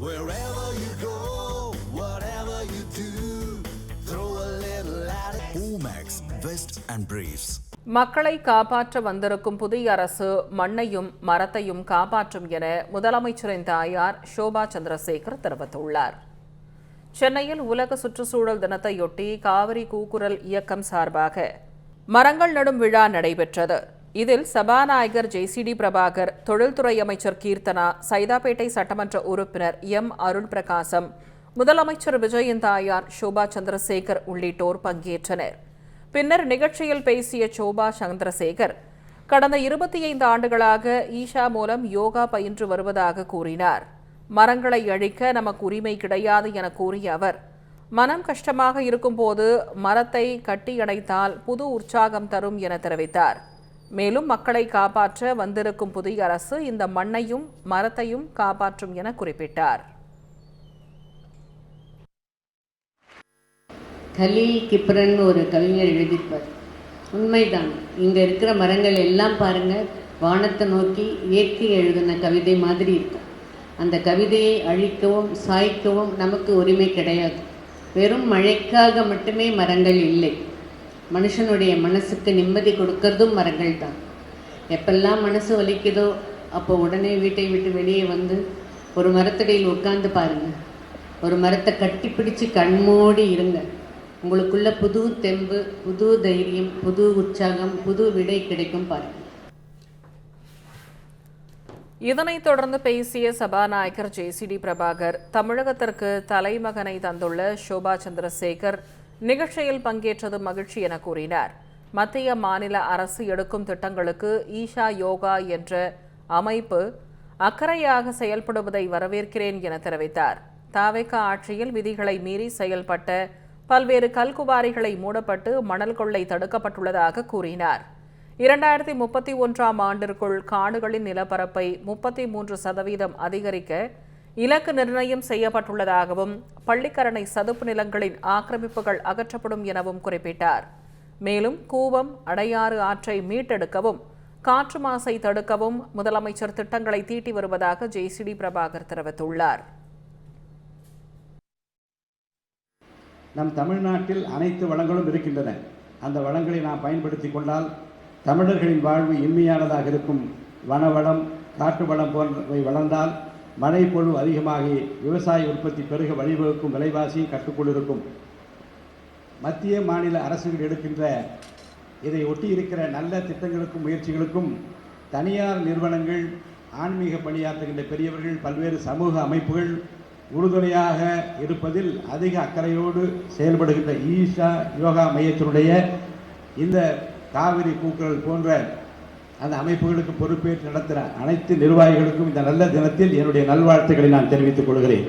Wherever you go, whatever you do, throw a little at it. Omax, Vest and Briefs. மக்களை காப்பாற்ற வந்திருக்கும் புதிய அரசு மண்ணையும் மரத்தையும் காப்பாற்றும் என முதலமைச்சரின் தாயார் ஷோபா சந்திரசேகர் தெரிவித்துள்ளார். சென்னையில் உலக சுற்றுச்சூழல் தினத்தையொட்டி காவிரி கூக்குரல் இயக்கம் சார்பாக மரங்கள் நடும் விழா நடைபெற்றது. இதில் சபாநாயகர் ஜேசிடி பிரபாகர், தொழில்துறை அமைச்சர் கீர்த்தனா, சைதாப்பேட்டை சட்டமன்ற உறுப்பினர் எம் அருள் பிரகாசம், முதலமைச்சர் விஜயின் தாயார் ஷோபா சந்திரசேகர் உள்ளிட்டோர் பங்கேற்றனர். பின்னர் நிகழ்ச்சியில் பேசிய ஷோபா சந்திரசேகர், கடந்த 25 ஆண்டுகளாக ஈஷா மூலம் யோகா பயின்று வருவதாக கூறினார். மரங்களை அழிக்க நமக்கு உரிமை கிடையாது என கூறிய அவர், மனம் கஷ்டமாக இருக்கும்போது மரத்தை கட்டி அணைத்தால் புது உற்சாகம் தரும் என தெரிவித்தார். மேலும் மக்களை காப்பாற்ற வந்திருக்கும் புதிய அரசு இந்த மண்ணையும் மரத்தையும் காப்பாற்றும் என குறிப்பிட்டார். கலீல் கிப்ரன் ஒரு கவிஞர் எழுதிப்பார். உண்மைதான், இங்கே இருக்கிற மரங்கள் எல்லாம் பாருங்கள், வானத்தை நோக்கி இயற்கை எழுதின கவிதை மாதிரி இருக்கும். அந்த கவிதையை அழிக்கவும் சாய்க்கவும் நமக்கு உரிமை கிடையாது. வெறும் மழைக்காக மட்டுமே மரங்கள் இல்லை. மனுஷனுடைய மனசுக்கு நிம்மதி கொடுக்கறதும் மரங்கள் தான். எப்பெல்லாம் மனசு வலிக்குதோ அப்போ உடனே வீட்டை விட்டு வெளியே வந்து ஒரு மரத்தடியில் உட்கார்ந்து பாருங்கள். ஒரு மரத்தை கட்டி பிடிச்சி கண்மூடி இருங்க. உங்களுக்குள்ள புது தெம்பு, புது தைரியம், புது உற்சாகம், புது விடை கிடைக்கும் பாருங்கள். இதனைத் தொடர்ந்து பேசிய சபாநாயகர் ஜேசிடி பிரபாகர், தமிழகத்திற்கு தலைமகனை தந்துள்ள ஷோபா சந்திரசேகர் நிகழ்ச்சியில் பங்கேற்றது மகிழ்ச்சி என கூறினார். மத்திய மாநில அரசு எடுக்கும் திட்டங்களுக்கு ஈஷா யோகா என்ற அமைப்பு அக்கறையாக செயல்படுவதை வரவேற்கிறேன் என தெரிவித்தார். தாவேக ஆட்சியில் விதிகளை மீறி செயல்பட்ட பல்வேறு கல்குவாரிகளை மூடப்பட்டு மணல் கொள்ளை தடுக்கப்பட்டுள்ளதாக கூறினார். 2031ஆம் ஆண்டிற்குள் காடுகளின் நிலப்பரப்பை 33% அதிகரிக்க இலக்கு நிர்ணயம் செய்யப்பட்டுள்ளதாகவும், பள்ளிக்கரணை சதுப்பு நிலங்களின் ஆக்கிரமிப்புகள் அகற்றப்படும் எனவும் குறிப்பிட்டார். மேலும் கூவம், அடையாறு ஆற்றை மீட்டெடுக்கவும், காற்று மாசை தடுக்கவும் முதலமைச்சர் திட்டங்களை தீட்டி வருவதாக ஜேசிடி பிரபாகர் தெரிவித்துள்ளார். நம் தமிழ்நாட்டில் அனைத்து வளங்களும் இருக்கின்றன. அந்த வளங்களை நாம் பயன்படுத்தி கொண்டால் தமிழர்களின் வாழ்வு இனிமையானதாக இருக்கும். வனவளம், காட்டு வளம் போன்றவை வளர்ந்தால் மழை பொழிவு அதிகமாகி விவசாய உற்பத்தி பெருக வழிவகுக்கும். விலைவாசியும் கட்டுக்குள் இருக்கும். மத்திய மாநில அரசுகள் எடுக்கின்ற இதை ஒட்டியிருக்கிற நல்ல திட்டங்களுக்கும் முயற்சிகளுக்கும் தனியார் நிறுவனங்கள், ஆன்மீக பணியாற்றுகின்ற பெரியவர்கள், பல்வேறு சமூக அமைப்புகள் உறுதுணையாக இருப்பதில் அதிக அக்கறையோடு செயல்படுகின்ற ஈஷா யோகா மையத்தினுடைய இந்த காவிரி கூக்குரல் போன்ற அந்த அமைப்புகளுக்கு பொறுப்பேற்று நடத்துகிற அனைத்து நிர்வாகிகளுக்கும் இந்த நல்ல தினத்தில் என்னுடைய நல்வாழ்த்துக்களை நான் தெரிவித்துக் கொள்கிறேன்.